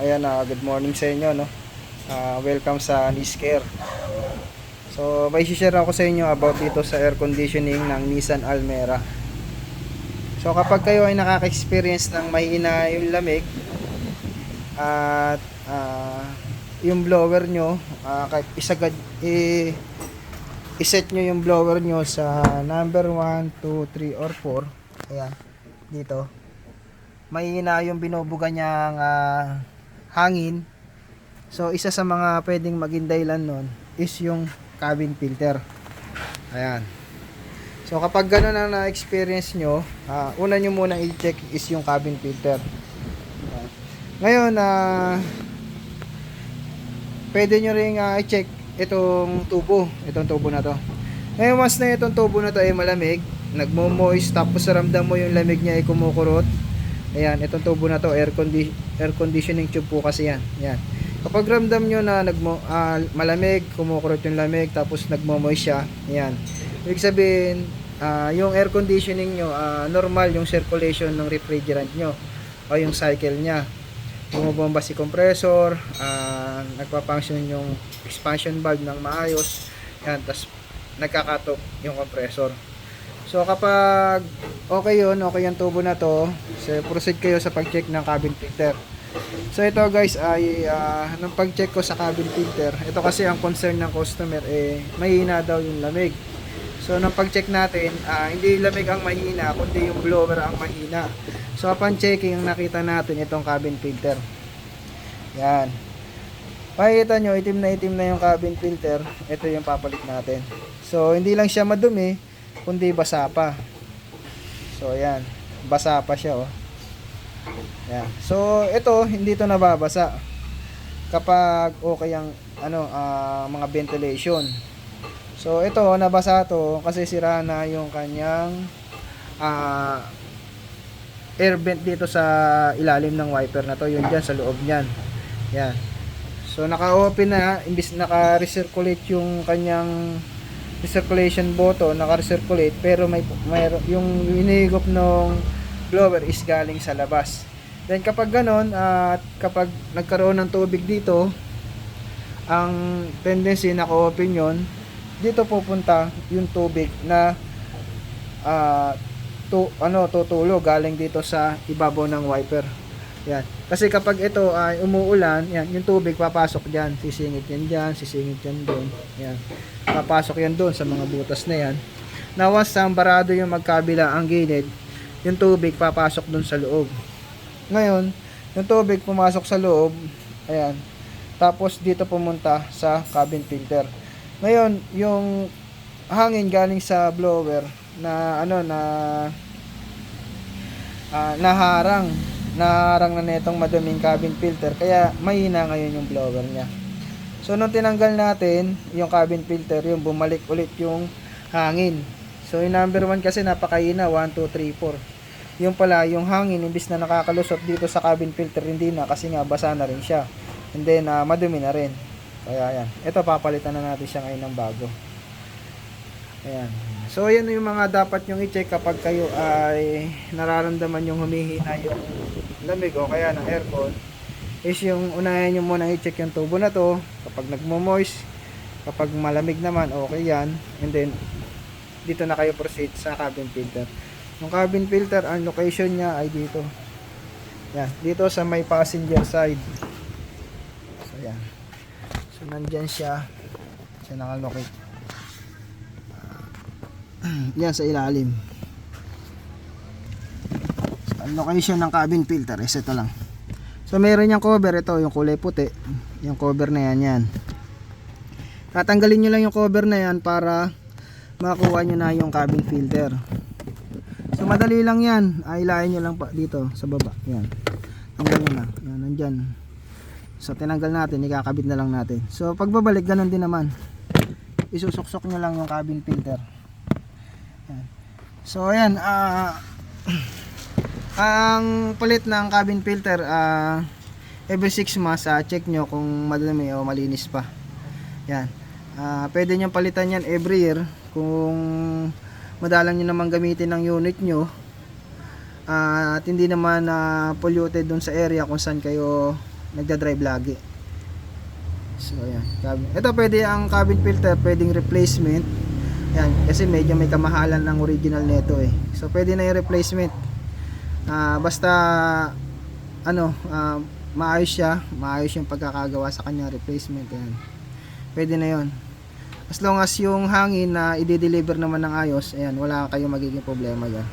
Ayan, good morning sa inyo, no? Welcome sa Niscare. So, may share ako sa inyo about dito sa air conditioning ng Nissan Almera. So, kapag kayo ay nakaka-experience ng mahina yung lamig at yung blower nyo, kahit isagad, iset nyo yung blower nyo sa number 1, 2, 3, or 4. Ayan, dito. Mahina yung binubuga niyang hangin. So isa sa mga pwedeng maging dahilan nun is yung cabin filter. Ayan. So kapag gano'n ang na-experience nyo, una nyo muna i-check is yung cabin filter. Ayan. Ngayon, pwede nyo rin i-check itong tubo na to. Ngayon, once na itong tubo na to ay malamig, nagmo-moist, tapos ramdam mo yung lamig niya ay kumukurot. Ayan, itong tubo na to, air conditioning tube po kasi yan. Ayan. Kapag ramdam nyo na malamig, kumukurot yung lamig, tapos nagmo-moist siya, ayan. Ibig sabihin, yung air conditioning nyo, normal yung circulation ng refrigerant nyo o yung cycle nya. Bumabomba si compressor, nagpa-function yung expansion valve ng maayos, ayan, tapos nagkakatok yung compressor. So kapag okay yung tubo na to, so proceed kayo sa pag-check ng cabin filter. So ito guys ay nung pag-check ko sa cabin filter, ito kasi ang concern ng customer mahina daw yung lamig. So nung pag-check natin, hindi lamig ang mahina, kundi yung blower ang mahina. So upon checking, nakita natin itong cabin filter. Yan. Makikita nyo, itim na yung cabin filter. Ito yung papalit natin. So hindi lang siya madumi, kundi basa pa. So ayan, basa pa siya, oh. Ayan. So ito, hindi to nababasa kapag okay ang mga ventilation. So ito, nabasa to kasi sira na yung kanyang air vent dito sa ilalim ng wiper na to, yun dyan sa loob niyan. Yan. So naka-open na, imbis naka-recirculate yung kanyang recirculation button, naka-recirculate, pero may yung inihigop ng blower is galing sa labas. Then kapag ganon, at kapag nagkaroon ng tubig dito, ang tendency naka-open yon, dito pupunta yung tubig na tutulog galing dito sa ibabaw ng wiper. Yan. Kasi kapag ito ay umuulan, yan, yung tubig papasok diyan, sisingit yan diyan, sisingit yan doon. Yan. Papasok yan doon sa mga butas na yan. Na once barado yung magkabila ang gilid, yung tubig papasok doon sa loob. Ngayon, yung tubig pumasok sa loob, ayan. Tapos dito pumunta sa cabin filter. Ngayon, yung hangin galing sa blower na naharang na netong maduming cabin filter, kaya mahina ngayon yung blower niya. So nung tinanggal natin yung cabin filter, yung bumalik ulit yung hangin. So yung number 1 kasi napakahina, 1, 2, 3, 4. Yung pala yung hangin, imbis na nakakalusot dito sa cabin filter, hindi na, kasi nga basa na rin siya, and then madumi na rin. Kaya yan, ito papalitan na natin siya ngayon ng bago. Ayan. So yan yung mga dapat yung i-check kapag kayo ay nararamdaman yung humihina yung lamig o kaya ng aircon, is yung unahin nyo muna i-check yung tubo na to. Kapag nagmo-moist, kapag malamig naman, okay yan, and then dito na kayo proceed sa cabin filter. Yung cabin filter, ang location nya ay dito, yan, dito sa may passenger side. So yan, so nandyan siya nakalocate. Yan sa ilalim. So, ang location ng cabin filter is ito lang. So meron yung cover, ito yung kulay puti, yung cover na yan. Tatanggalin nyo lang yung cover na yan para makuha nyo na yung cabin filter. So madali lang yan, ilayin nyo lang pa dito sa baba. Yan, tanggal nyo na, yan, nandyan. So tinanggal natin, ikakabit na lang natin. So pagbabalik, ganun din naman, isusuksok nyo lang yung cabin filter. Yan. So ayan, ang palit ng cabin filter, every 6 months check nyo kung madumi o malinis pa. Yan. Pwede nyo palitan yan every year kung madalang nyo naman gamitin ng unit nyo. At hindi naman polluted dun sa area kung saan kayo nagda-drive lagi. So ayan, ito pwede ang cabin filter, pwedeng replacement. Ayan, kasi medyo may kamahalan ng original nito eh. So pwede na yung replacement. Basta ano, maayos siya, maayos yung pagkakagawa sa kanya replacement. Ayan. Pwede na yon. As long as yung hangin na i-deliver naman ng ayos, ayan, wala kayong magiging problema yan.